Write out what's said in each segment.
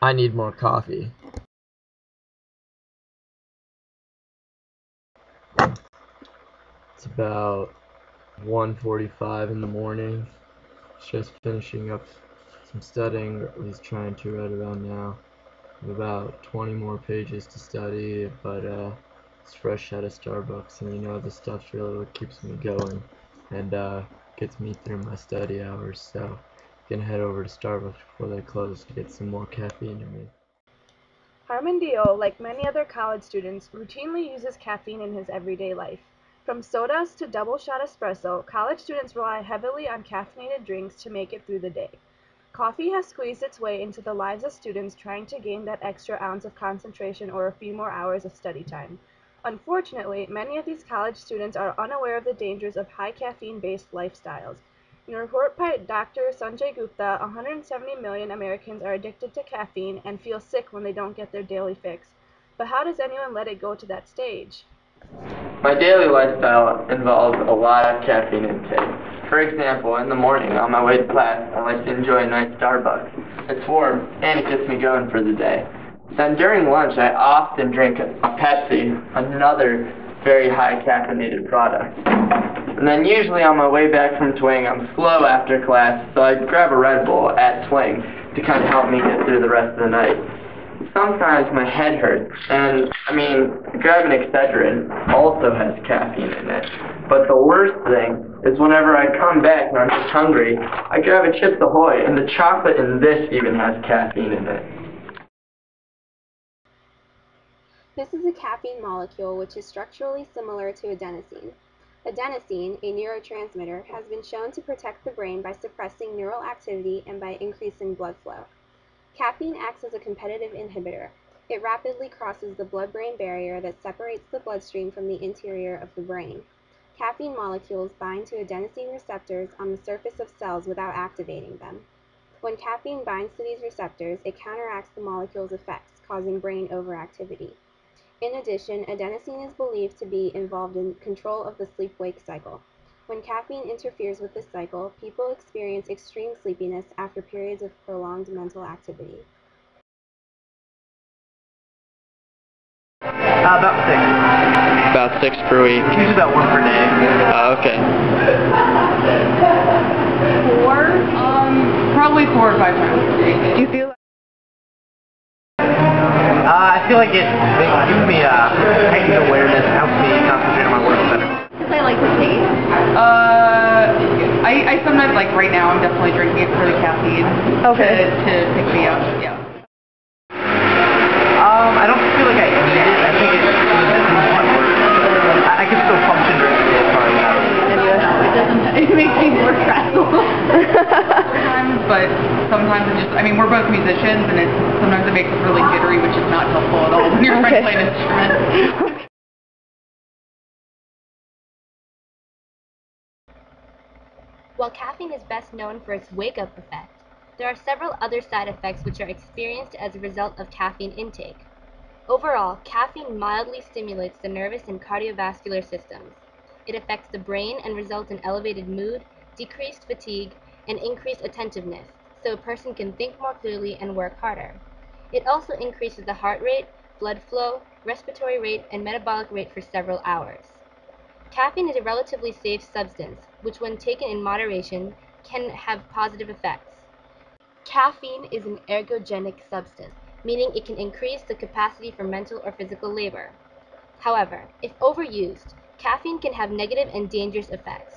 I need more coffee. It's about 1:45 in the morning. Just finishing up some studying, or at least trying to right around now. I have about 20 more pages to study, but it's fresh out of Starbucks, and this stuff's really what keeps me going and gets me through my study hours. So I'm gonna head over to Starbucks before they close to get some more caffeine in me. Armandillo, like many other college students, routinely uses caffeine in his everyday life. From sodas to double-shot espresso, college students rely heavily on caffeinated drinks to make it through the day. Coffee has squeezed its way into the lives of students trying to gain that extra ounce of concentration or a few more hours of study time. Unfortunately, many of these college students are unaware of the dangers of high caffeine-based lifestyles. In a report by Dr. Sanjay Gupta, 170 million Americans are addicted to caffeine and feel sick when they don't get their daily fix. But how does anyone let it go to that stage? My daily lifestyle involves a lot of caffeine intake. For example, in the morning on my way to class, I like to enjoy a nice Starbucks. It's warm and it gets me going for the day. Then during lunch, I often drink a Pepsi, another very high caffeinated product. And then usually on my way back from Twing, I'm slow after class, so I grab a Red Bull at Twing to kind of help me get through the rest of the night. Sometimes my head hurts, and grabbing Excedrin also has caffeine in it. But the worst thing is whenever I come back and I'm just hungry, I grab a Chips Ahoy, and the chocolate in this even has caffeine in it. This is a caffeine molecule which is structurally similar to adenosine. Adenosine, a neurotransmitter, has been shown to protect the brain by suppressing neural activity and by increasing blood flow. Caffeine acts as a competitive inhibitor. It rapidly crosses the blood-brain barrier that separates the bloodstream from the interior of the brain. Caffeine molecules bind to adenosine receptors on the surface of cells without activating them. When caffeine binds to these receptors, it counteracts the molecule's effects, causing brain overactivity. In addition, adenosine is believed to be involved in control of the sleep-wake cycle. When caffeine interferes with this cycle, people experience extreme sleepiness after periods of prolonged mental activity. About 6. About 6 per week. Usually about 1 per day. Okay. 4? Probably 4 or 5 times a day. Do you feel I feel like it gives me heightened awareness, helps me concentrate on my work better. Because I like the taste. I sometimes, like right now, I'm definitely drinking it for the caffeine. Okay. To pick me up, yeah. I don't feel like I need it. I think it improves my work. I can still function during the day probably without it. It doesn't, it makes me more stressful sometimes, but sometimes it just, we're both musicians, and sometimes it makes us really jittery, which is not helpful at all when you're trying to play an instrument. While caffeine is best known for its wake-up effect, there are several other side effects which are experienced as a result of caffeine intake. Overall, caffeine mildly stimulates the nervous and cardiovascular systems. It affects the brain and results in elevated mood, decreased fatigue, and increased attentiveness, so a person can think more clearly and work harder. It also increases the heart rate, blood flow, respiratory rate, and metabolic rate for several hours. Caffeine is a relatively safe substance, which when taken in moderation can have positive effects. Caffeine is an ergogenic substance, meaning it can increase the capacity for mental or physical labor. However, if overused, caffeine can have negative and dangerous effects.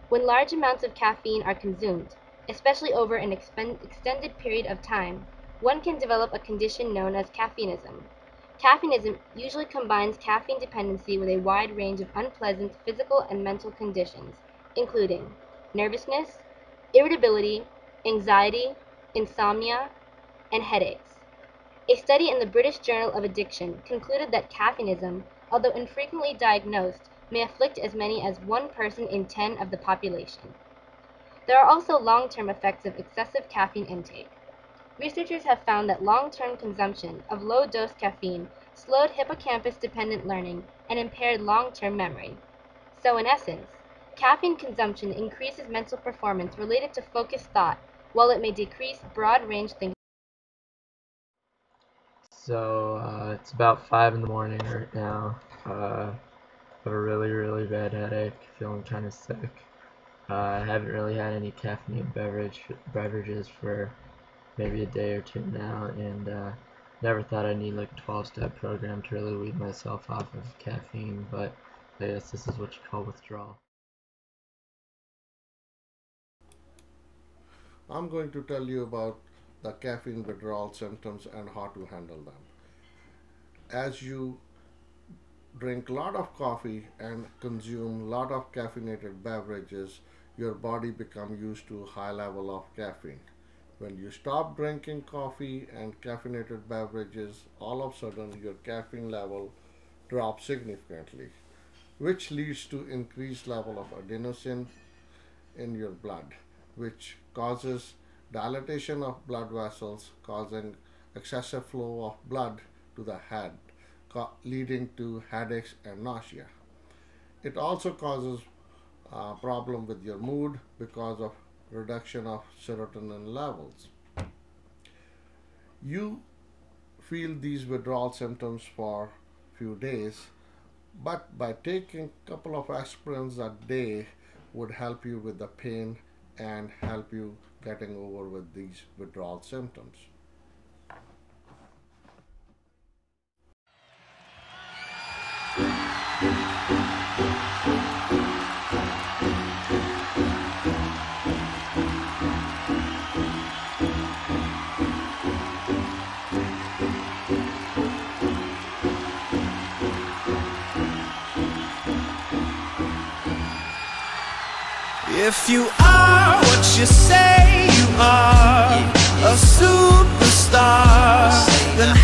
When large amounts of caffeine are consumed, especially over an extended period of time, one can develop a condition known as caffeinism. Caffeinism usually combines caffeine dependency with a wide range of unpleasant physical and mental conditions, including nervousness, irritability, anxiety, insomnia, and headaches. A study in the British Journal of Addiction concluded that caffeinism, although infrequently diagnosed, may afflict as many as 1 person in 10 of the population. There are also long-term effects of excessive caffeine intake. Researchers have found that long-term consumption of low-dose caffeine slowed hippocampus-dependent learning and impaired long-term memory. So in essence, caffeine consumption increases mental performance related to focused thought, while it may decrease broad-range thinking. So it's about 5 in the morning right now. I have a really, really bad headache, feeling kind of sick. I haven't really had any caffeinated beverages for maybe a day or two now, and never thought I'd need like a 12-step program to really wean myself off of caffeine, but I guess this is what you call withdrawal. I'm going to tell you about the caffeine withdrawal symptoms and how to handle them. As you drink a lot of coffee and consume a lot of caffeinated beverages, your body becomes used to a high level of caffeine. When you stop drinking coffee and caffeinated beverages, all of a sudden your caffeine level drops significantly, which leads to increased level of adenosine in your blood, which causes dilatation of blood vessels, causing excessive flow of blood to the head, leading to headaches and nausea. It also causes a problem with your mood because of reduction of serotonin levels. You feel these withdrawal symptoms for few days, but by taking a couple of aspirins a day would help you with the pain and help you getting over with these withdrawal symptoms. If you are what you say you are, a superstar, then